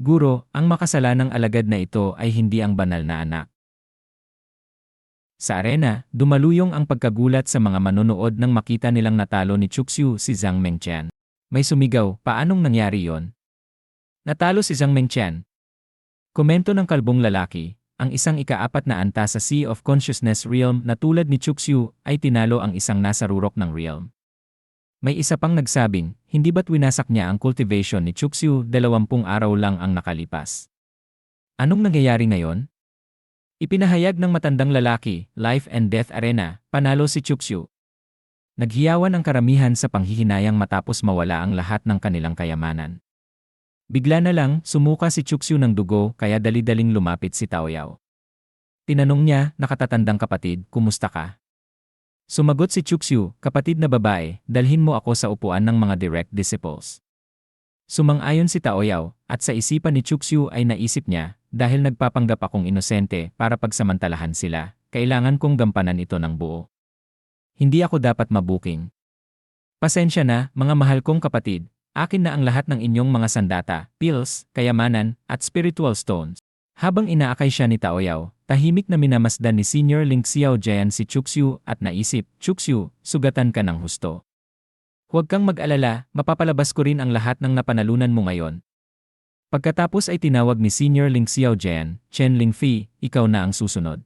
Guro, ang makasalanang alagad na ito ay hindi ang banal na anak. Sa arena, dumaluyong ang pagkagulat sa mga manonood nang makita nilang natalo ni Chuxu si Zhang Mengtian. May sumigaw, paanong nangyari yon? Natalo si Zhang Mengtian. Komento ng kalbong lalaki, ang isang ika-4 na antas sa Sea of Consciousness Realm na tulad ni Chuxu ay tinalo ang isang nasa rurok ng realm. May isa pang nagsabing, hindi ba't winasak niya ang cultivation ni Chuxu 20 araw lang ang nakalipas? Anong nangyayari ngayon? Ipinahayag ng matandang lalaki, Life and Death Arena, panalo si Chuxu. Naghiyawan ang karamihan sa panghihinayang matapos mawala ang lahat ng kanilang kayamanan. Bigla na lang, sumuka si Chuxu ng dugo kaya dali-daling lumapit si Taoyao. Tinanong niya, nakatatandang kapatid, kumusta ka? Sumagot si Chuxu, kapatid na babae, dalhin mo ako sa upuan ng mga direct disciples. Sumang-ayon si Taoyao, at sa isipan ni Chuxu ay naisip niya, dahil nagpapanggap akong inosente para pagsamantalahan sila, kailangan kong gampanan ito ng buo. Hindi ako dapat mabuking. Pasensya na, mga mahal kong kapatid, akin na ang lahat ng inyong mga sandata, pills, kayamanan, at spiritual stones. Habang inaakay siya ni Taoyao, tahimik na minamasdan ni Senior Ling Xiaojian si Chuxu at naisip, Chuxu, sugatan ka ng husto. Huwag kang mag-alala, mapapalabas ko rin ang lahat ng napanalunan mo ngayon. Pagkatapos ay tinawag ni Senior Ling Xiaojian, Chen Lingfi, ikaw na ang susunod.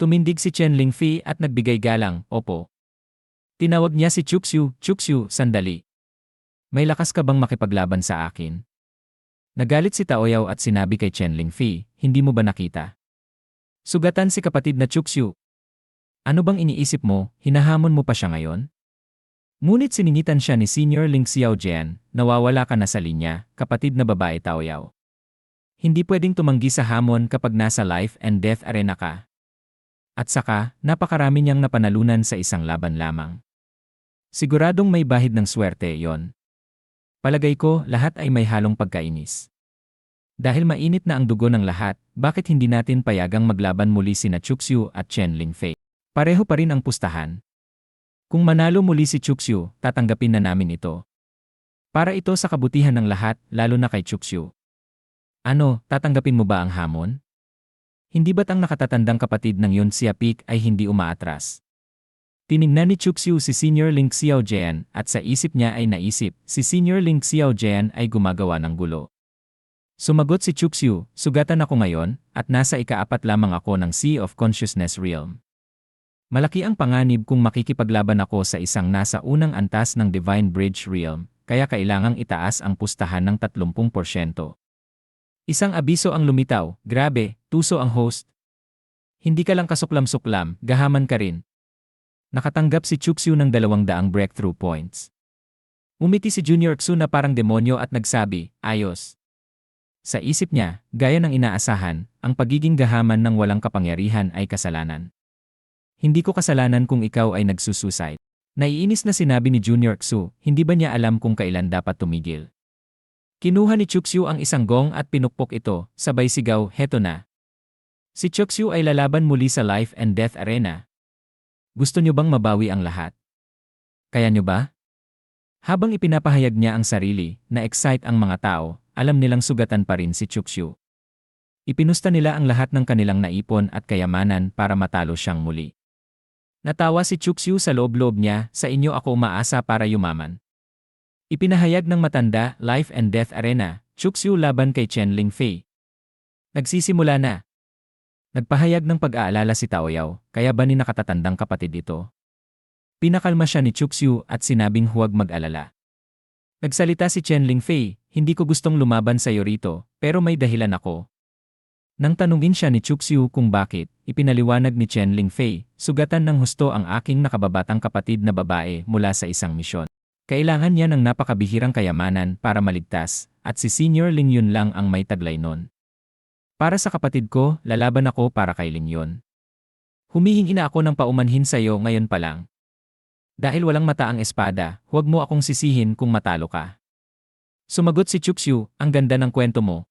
Tumindig si Chen Lingfi at nagbigay galang, opo. Tinawag niya si Chuxu, Chuxu, sandali. May lakas ka bang makipaglaban sa akin? Nagalit si Taoyao at sinabi kay Chen Lingfi, hindi mo ba nakita? Sugatan si kapatid na Chuxu. Ano bang iniisip mo, hinahamon mo pa siya ngayon? Ngunit siningitan siya ni Senior Ling Xiaojian, nawawala ka na sa linya, kapatid na babae Taoyao. Hindi pwedeng tumanggi sa hamon kapag nasa life and death arena ka. At saka, napakarami niyang napanalunan sa isang laban lamang. Siguradong may bahid ng swerte yon. Palagay ko, lahat ay may halong pagkainis. Dahil mainit na ang dugo ng lahat, bakit hindi natin payagang maglaban muli sina Chuxu at Chen Lingfei? Pareho pa rin ang pustahan. Kung manalo muli si Chuxu, tatanggapin na namin ito. Para ito sa kabutihan ng lahat, lalo na kay Chuxu. Ano, tatanggapin mo ba ang hamon? Hindi ba't ang nakatatandang kapatid ng Yun Xiapik ay hindi umaatras? Tiningnan ni Chuxu si Senior Ling Xiaojian at sa isip niya ay naisip, si Senior Ling Xiaojian ay gumagawa ng gulo. Sumagot si Chuxu, sugatan ako ngayon, at nasa ika-4 lamang ako ng Sea of Consciousness Realm. Malaki ang panganib kung makikipaglaban ako sa isang nasa unang antas ng Divine Bridge Realm, kaya kailangang itaas ang pustahan ng 30%. Isang abiso ang lumitaw, grabe, tuso ang host. Hindi ka lang kasuklam-suklam, gahaman ka rin. Nakatanggap si Chuxu ng 200 breakthrough points. Umiti si Junior Xu na parang demonyo at nagsabi, ayos. Sa isip niya, gaya ng inaasahan, ang pagiging gahaman ng walang kapangyarihan ay kasalanan. Hindi ko kasalanan kung ikaw ay nagsusuicide. Naiinis na sinabi ni Junior Xu, hindi ba niya alam kung kailan dapat tumigil? Kinuha ni Chuxu ang isang gong at pinukpok ito, sabay sigaw, heto na. Si Chuxu ay lalaban muli sa life and death arena. Gusto niyo bang mabawi ang lahat? Kaya niyo ba? Habang ipinapahayag niya ang sarili, na-excite ang mga tao, alam nilang sugatan pa rin si Chuxu. Ipinusta nila ang lahat ng kanilang naipon at kayamanan para matalo siyang muli. Natawa si Chuxu sa loob-loob niya, sa inyo ako umaasa para yumaman. Ipinahayag ng matanda, Life and Death Arena, Chuxu laban kay Chen Lingfei. Nagsisimula na. Nagpahayag ng pag-aalala si Taoyao, kaya ba ni nakatatandang kapatid ito? Pinakalma siya ni Chuxu at sinabing huwag mag-alala. Nagsalita si Chen Lingfei, hindi ko gustong lumaban sa iyo rito, pero may dahilan ako. Nang tanungin siya ni Chuxu kung bakit, ipinaliwanag ni Chen Lingfei, sugatan ng husto ang aking nakababatang kapatid na babae mula sa isang misyon. Kailangan niya ng napakabihirang kayamanan para maligtas, at si Senior Ling Yun lang ang may taglay nun. Para sa kapatid ko, lalaban ako para kay Ling Yun. Humihingi na ako ng paumanhin sa iyo ngayon pa lang. Dahil walang mata ang espada, huwag mo akong sisihin kung matalo ka. Sumagot si Chuxu, ang ganda ng kwento mo.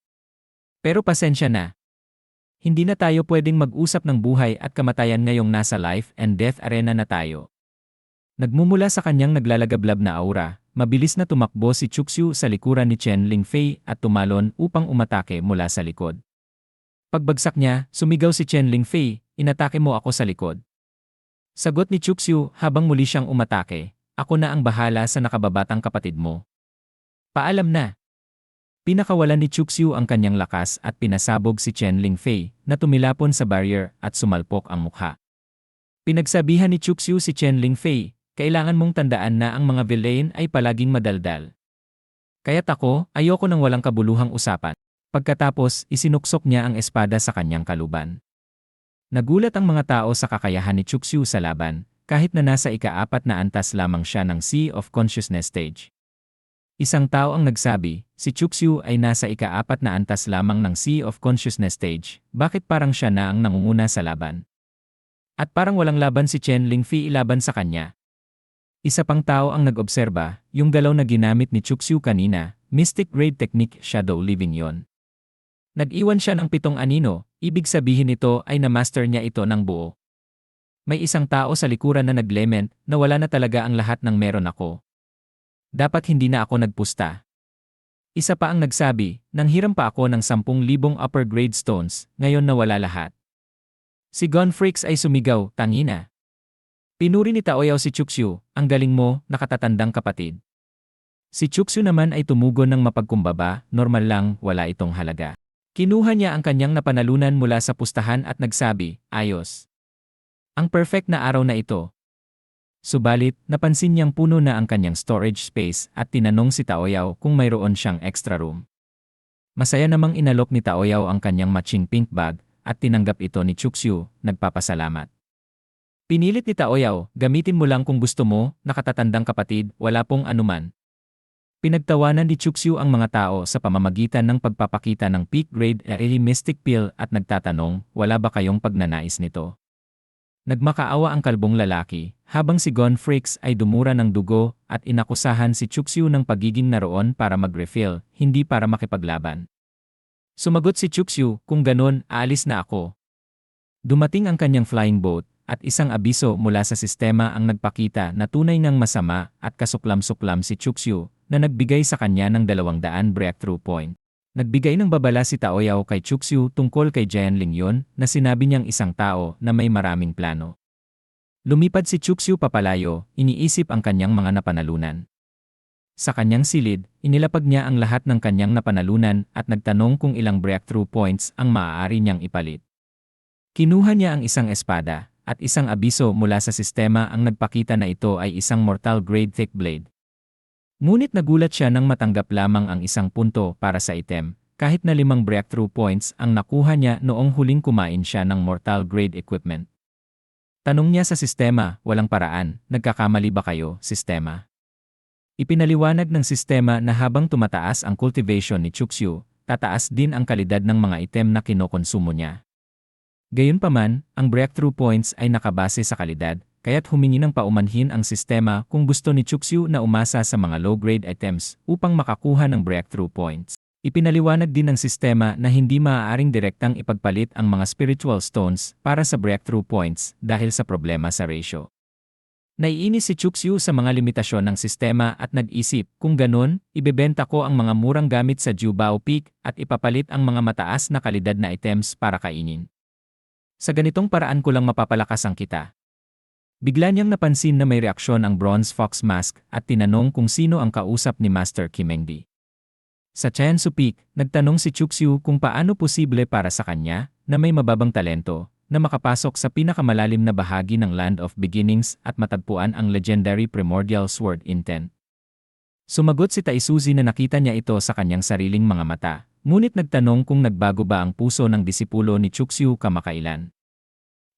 Pero pasensya na. Hindi na tayo pwedeng mag-usap ng buhay at kamatayan ngayong nasa life and death arena na tayo. Nagmumula sa kanyang naglalagablab na aura, mabilis na tumakbo si Chuxu sa likuran ni Chen Lingfei at tumalon upang umatake mula sa likod. Pagbagsak niya, sumigaw si Chen Lingfei, "Inatake mo ako sa likod." Sagot ni Chuxu habang muli siyang umatake, "Ako na ang bahala sa nakababatang kapatid mo. Paalam na." Pinakawalan ni Chuxu ang kanyang lakas at pinasabog si Chen Lingfei na tumilapon sa barrier at sumalpok ang mukha. Pinagsabihan ni Chuxu si Chen Lingfei, "Kailangan mong tandaan na ang mga villain ay palaging madaldal. Kaya't ako, ayoko ng walang kabuluhang usapan." Pagkatapos, isinuksok niya ang espada sa kanyang kaluban. Nagulat ang mga tao sa kakayahan ni Chuxu sa laban, kahit na nasa ika-4 na antas lamang siya ng Sea of Consciousness stage. Isang tao ang nagsabi, si Chuxu ay nasa ika-4 na antas lamang ng Sea of Consciousness stage, bakit parang siya na ang nangunguna sa laban? At parang walang laban si Chen Lingfei ilaban sa kanya. Isa pang tao ang nag-obserba, yung galaw na ginamit ni Chuxu kanina, Mystic Grade Technique Shadow Living yon. Nag-iwan siya ng 7 anino, ibig sabihin nito ay na-master niya ito ng buo. May isang tao sa likuran na nag-lament na wala na talaga ang lahat ng meron ako. Dapat hindi na ako nagpusta. Isa pa ang nagsabi, nanghiram pa ako ng 10,000 upper grade stones, ngayon nawala lahat. Si Gonfrix ay sumigaw, "Tangina." Pinuri ni Taoyao si Chuxu, "Ang galing mo, nakatatandang kapatid." Si Chuxu naman ay tumugon ng mapagkumbaba, "Normal lang, wala itong halaga." Kinuha niya ang kanyang napanalunan mula sa pustahan at nagsabi, "Ayos. Ang perfect na araw na ito." Subalit, napansin niyang puno na ang kanyang storage space at tinanong si Taoyao kung mayroon siyang extra room. Masaya namang inalok ni Taoyao ang kanyang matching pink bag at tinanggap ito ni Chuxu, nagpapasalamat. Pinilit ni Taoyao, "Gamitin mo lang kung gusto mo, nakatatandang kapatid, wala pong anuman." Pinagtawanan ni Chuxu ang mga tao sa pamamagitan ng pagpapakita ng peak grade Aerie Mystic Pill at nagtatanong, "Wala ba kayong pagnanais nito?" Nagmakaawa ang kalbong lalaki, habang si Gonfrix ay dumura ng dugo at inakusahan si Chuxu ng pagiging naroon para mag-refill, hindi para makipaglaban. Sumagot si Chuxu, "Kung ganon, aalis na ako." Dumating ang kanyang flying boat, at isang abiso mula sa sistema ang nagpakita na tunay ngang masama at kasuklam-suklam si Chuxu na nagbigay sa kanya ng 200 breakthrough point. Nagbigay ng babala si Taoyao kay Chuxu tungkol kay Jianling yon na sinabi niyang isang tao na may maraming plano. Lumipad si Chuxu papalayo, iniisip ang kanyang mga napanalunan. Sa kanyang silid, inilapag niya ang lahat ng kanyang napanalunan at nagtanong kung ilang breakthrough points ang maaari niyang ipalit. Kinuha niya ang isang espada, at isang abiso mula sa sistema ang nagpakita na ito ay isang mortal grade thick blade. Ngunit nagulat siya nang matanggap lamang ang 1 punto para sa item, kahit na 5 breakthrough points ang nakuha niya noong huling kumain siya ng mortal grade equipment. Tanong niya sa sistema, "Walang paraan, nagkakamali ba kayo, sistema?" Ipinaliwanag ng sistema na habang tumataas ang cultivation ni Chuxu, tataas din ang kalidad ng mga item na kinokonsumo niya. Gayunpaman, ang breakthrough points ay nakabase sa kalidad, kaya't humingi ng paumanhin ang sistema kung gusto ni Chuxu na umasa sa mga low-grade items upang makakuha ng breakthrough points. Ipinaliwanag din ng sistema na hindi maaaring direktang ipagpalit ang mga spiritual stones para sa breakthrough points dahil sa problema sa ratio. Naiinis si Chuxu sa mga limitasyon ng sistema at nag-isip, kung ganon, ibebenta ko ang mga murang gamit sa Jubao Peak at ipapalit ang mga mataas na kalidad na items para kainin. Sa ganitong paraan ko lang mapapalakas ang kita. Bigla niyang napansin na may reaksyon ang Bronze Fox Mask at tinanong kung sino ang kausap ni Master Kimengdi. Sa Tiansu Peak, nagtanong si Chuxu kung paano posible para sa kanya na may mababang talento na makapasok sa pinakamalalim na bahagi ng Land of Beginnings at matagpuan ang legendary Primordial Sword Intent. Sumagot si Taisuzi na nakita niya ito sa kanyang sariling mga mata. Ngunit nagtanong kung nagbago ba ang puso ng disipulo ni Chuxu kamakailan.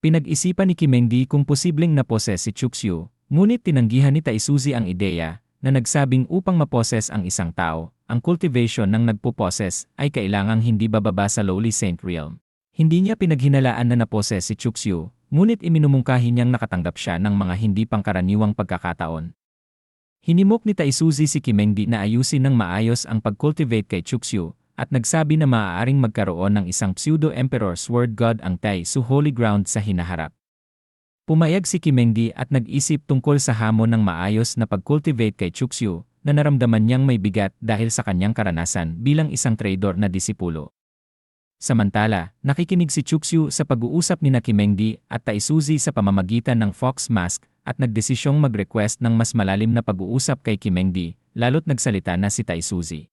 Pinag-isipan ni Kimengdi kung posibleng naposes si Chuxu, ngunit tinanggihan ni Taisuzi ang ideya na nagsabing upang maposes ang isang tao, ang cultivation ng nagpuposes ay kailangang hindi bababa sa lowly saint realm. Hindi niya pinaghinalaan na naposes si Chuxu, ngunit iminumungkahi niyang nakatanggap siya ng mga hindi pangkaraniwang pagkakataon. Hinimok ni Taisuzi si Kimengdi na ayusin ng maayos ang pag-cultivate kay Chuxu, at nagsabi na maaaring magkaroon ng isang pseudo-emperor sword god ang Taisu Holy Ground sa hinaharap. Pumayag si Kimengdi at nag-isip tungkol sa hamon ng maayos na pag-cultivate kay Chuxu na naramdaman niyang may bigat dahil sa kanyang karanasan bilang isang traidor na disipulo. Samantala, nakikinig si Chuxu sa pag-uusap ni Kimengdi at Taisuzi sa pamamagitan ng Fox Mask at nagdesisyong mag-request ng mas malalim na pag-uusap kay Kimengdi, lalo't nagsalita na si Taisuzi.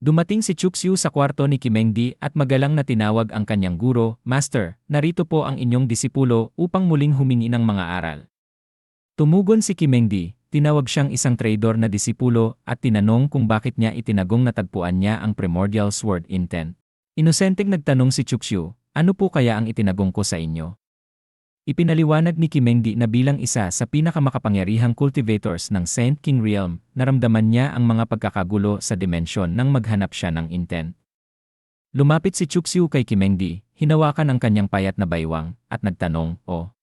Dumating si Chuxu sa kwarto ni Kimengdi at magalang na tinawag ang kanyang guro, "Master, narito po ang inyong disipulo upang muling humingi ng mga aral." Tumugon si Kimengdi, tinawag siyang isang traidor na disipulo at tinanong kung bakit niya itinagong natagpuan niya ang primordial sword intent. Inosenteng nagtanong si Chuxu, "Ano po kaya ang itinagong ko sa inyo?" Ipinaliwanag ni Kimengdi na bilang isa sa pinakamakapangyarihang cultivators ng Saint King Realm, naramdaman niya ang mga pagkakagulo sa dimensyon nang maghanap siya ng intent. Lumapit si Chuxu kay Kimengdi, hinawakan ang kanyang payat na baywang, at nagtanong, "O,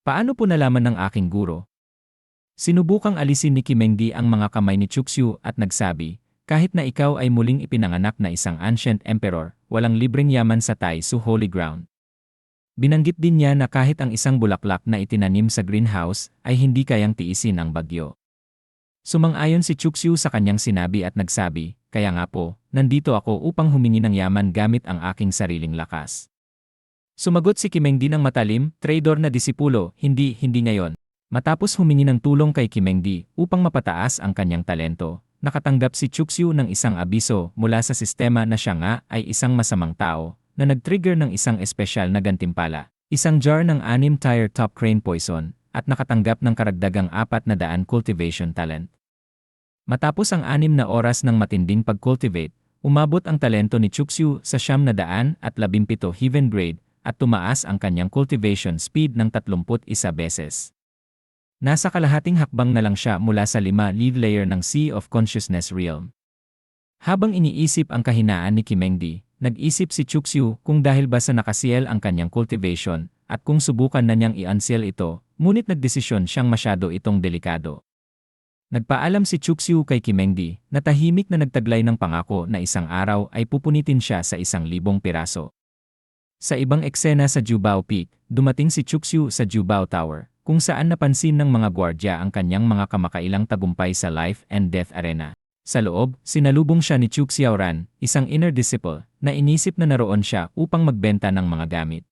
paano po nalaman ng aking guro?" Sinubukang alisin ni Kimengdi ang mga kamay ni Chuxu at nagsabi, "Kahit na ikaw ay muling ipinanganak na isang ancient emperor, walang libreng yaman sa Taisu Holy Ground." Binanggit din niya na kahit ang isang bulaklak na itinanim sa greenhouse ay hindi kayang tiisin ang bagyo. Sumang-ayon si Chuxu sa kanyang sinabi at nagsabi, "Kaya nga po, nandito ako upang humingi ng yaman gamit ang aking sariling lakas." Sumagot si Kimengdi ng matalim, "Traidor na disipulo, hindi ngayon." Matapos humingi ng tulong kay Kimengdi upang mapataas ang kanyang talento, nakatanggap si Chuxu ng isang abiso mula sa sistema na siya nga ay isang masamang tao, na nag-trigger ng isang espesyal na gantimpala, isang jar ng 6-tier top crane poison, at nakatanggap ng karagdagang 400 cultivation talent. Matapos ang 6 na oras ng matinding pag-cultivate, umabot ang talento ni Chuxu sa 917 heaven grade at tumaas ang kanyang cultivation speed ng 31 beses. Nasa kalahating hakbang na lang siya mula sa 5 lead layer ng Sea of Consciousness Realm. Habang iniisip ang kahinaan ni Kimengdi, nag-isip si Chuxu kung dahil ba sa nakasiel ang kanyang cultivation at kung subukan na niyang i-unseal ito, ngunit nagdesisyon siyang masyado itong delikado. Nagpaalam si Chuxu kay Kimengdi na tahimik na nagtaglay ng pangako na isang araw ay pupunitin siya sa 1,000 piraso. Sa ibang eksena sa Jubao Peak, dumating si Chuxu sa Jubao Tower, kung saan napansin ng mga gwardya ang kanyang mga kamakailang tagumpay sa life and death arena. Sa loob, sinalubong siya ni Chu Xiaoran, isang inner disciple, na inisip na naroon siya upang magbenta ng mga gamit.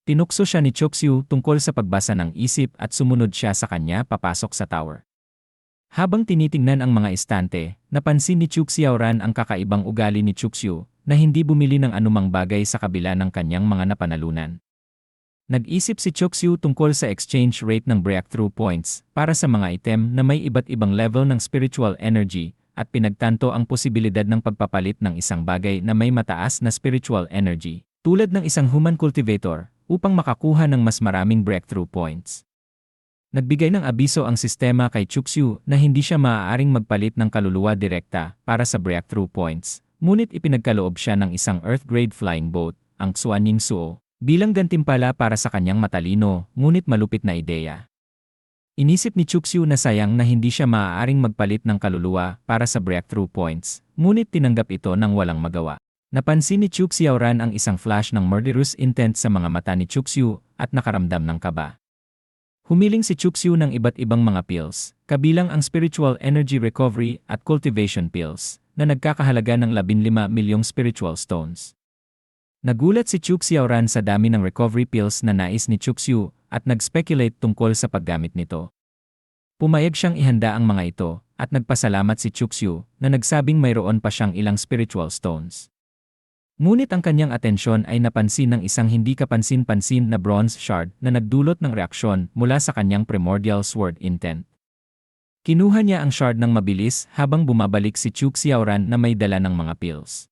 Tinukso siya ni Chuxu tungkol sa pagbasa ng isip at sumunod siya sa kanya papasok sa tower. Habang tinitingnan ang mga estante, napansin ni Chu Xiaoran ang kakaibang ugali ni Chuxu na hindi bumili ng anumang bagay sa kabila ng kanyang mga napanalunan. Nag-isip si Chuxu tungkol sa exchange rate ng breakthrough points para sa mga item na may iba't ibang level ng spiritual energy, at pinagtanto ang posibilidad ng pagpapalit ng isang bagay na may mataas na spiritual energy, tulad ng isang human cultivator, upang makakuha ng mas maraming breakthrough points. Nagbigay ng abiso ang sistema kay Chuxu na hindi siya maaaring magpalit ng kaluluwa direkta para sa breakthrough points, ngunit ipinagkaloob siya ng isang Earth-grade flying boat, ang Xuanying Suo, bilang gantimpala para sa kanyang matalino ngunit malupit na ideya. Inisip ni Chuxu na sayang na hindi siya maaaring magpalit ng kaluluwa para sa breakthrough points, ngunit tinanggap ito ng walang magawa. Napansin ni Chu Xiaoran ang isang flash ng murderous intent sa mga mata ni Chuxu at nakaramdam ng kaba. Humiling si Chuxu ng iba't ibang mga pills, kabilang ang spiritual energy recovery at cultivation pills, na nagkakahalaga ng 15 milyong spiritual stones. Nagulat si Chu Xiaoran sa dami ng recovery pills na nais ni Chuxu at nag-speculate tungkol sa paggamit nito. Pumayag siyang ihanda ang mga ito at nagpasalamat si Chuxu na nagsabing mayroon pa siyang ilang spiritual stones. Ngunit ang kanyang atensyon ay napansin ng isang hindi kapansin-pansin na bronze shard na nagdulot ng reaksyon mula sa kanyang primordial sword intent. Kinuha niya ang shard ng mabilis habang bumabalik si Chu Xiaoran na may dala ng mga pills.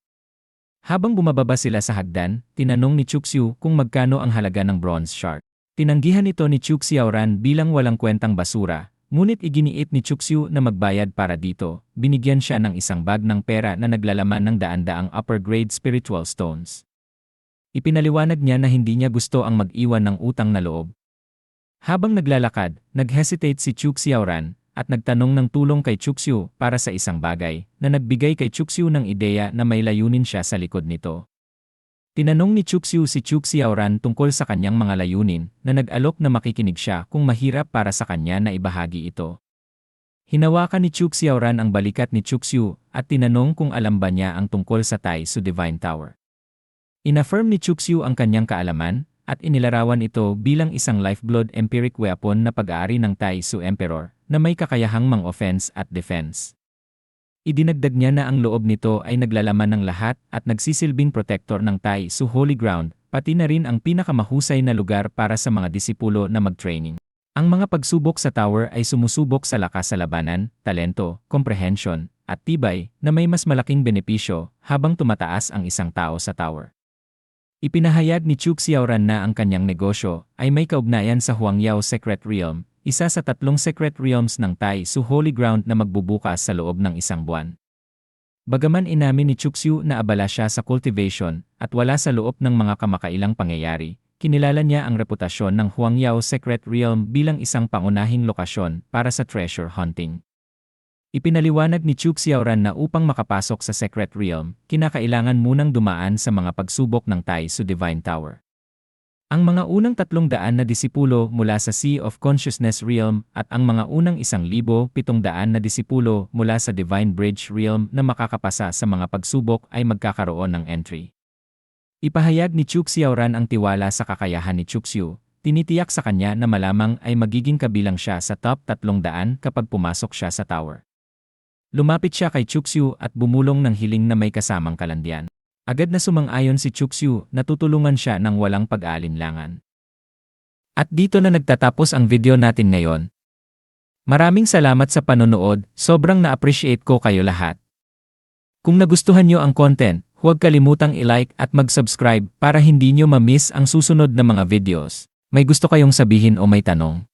Habang bumababa sila sa hagdan, tinanong ni Chuxu kung magkano ang halaga ng bronze shard. Tinanggihan ito ni Chu Xiaoran bilang walang kwentang basura, ngunit iginiit ni Chuxu na magbayad para dito. Binigyan siya ng isang bag ng pera na naglalaman ng daan-daang upper-grade spiritual stones. Ipinaliwanag niya na hindi niya gusto ang mag-iwan ng utang na loob. Habang naglalakad, nag-hesitate si Chu Xiaoran at nagtanong ng tulong kay Chuxu para sa isang bagay na nagbigay kay Chuxu ng ideya na may layunin siya sa likod nito. Tinanong ni Chuxu si Chu Xiaoran tungkol sa kanyang mga layunin na nag-alok na makikinig siya kung mahirap para sa kanya na ibahagi ito. Hinawakan ni Chuk Xiaoran ang balikat ni Chuxu at tinanong kung alam ba niya ang tungkol sa Tai Su Divine Tower. Inaffirm ni Chuxu ang kanyang kaalaman at inilarawan ito bilang isang lifeblood empiric weapon na pag-aari ng Tai Su Emperor na may kakayahang mang-offense at defense. Idinagdag niya na ang loob nito ay naglalaman ng lahat at nagsisilbing protector ng Tai Su Holy Ground, pati na rin ang pinakamahusay na lugar para sa mga disipulo na mag-training. Ang mga pagsubok sa tower ay sumusubok sa lakas sa labanan, talento, comprehension, at tibay na may mas malaking benepisyo habang tumataas ang isang tao sa tower. Ipinahayag ni Chuk Xiaoran na ang kanyang negosyo ay may kaugnayan sa Huangyao Secret Realm, isa sa 3 secret realms ng Tai Su Holy Ground na magbubukas sa loob ng 1 buwan. Bagaman inamin ni Chuxu na abala siya sa cultivation at wala sa loob ng mga kamakailang pangyayari, kinilala niya ang reputasyon ng Huangyao Secret Realm bilang isang pangunahing lokasyon para sa treasure hunting. Ipinaliwanag ni Chuk Xiaoran na upang makapasok sa Secret Realm, kinakailangan munang dumaan sa mga pagsubok ng Tai Su Divine Tower. Ang mga unang 300 na disipulo mula sa Sea of Consciousness Realm at ang mga unang 1,700 na disipulo mula sa Divine Bridge Realm na makakapasa sa mga pagsubok ay magkakaroon ng entry. Ipahayag ni Chuk Xiaoran ang tiwala sa kakayahan ni Chuxu, tinitiyak sa kanya na malamang ay magiging kabilang siya sa top 300 kapag pumasok siya sa tower. Lumapit siya kay Chuxu at bumulong ng hiling na may kasamang kalandian. Agad na sumang-ayon si Chuxu na tutulungan siya ng walang pag-aalinlangan. At dito na nagtatapos ang video natin ngayon. Maraming salamat sa panonood, sobrang na-appreciate ko kayo lahat. Kung nagustuhan nyo ang content, huwag kalimutang i-like at mag-subscribe para hindi nyo ma-miss ang susunod na mga videos. May gusto kayong sabihin o may tanong?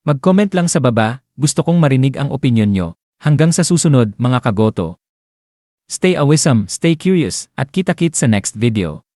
Mag-comment lang sa baba, gusto kong marinig ang opinyon nyo. Hanggang sa susunod mga kagoto. Stay awesome, stay curious, at kita-kits sa next video.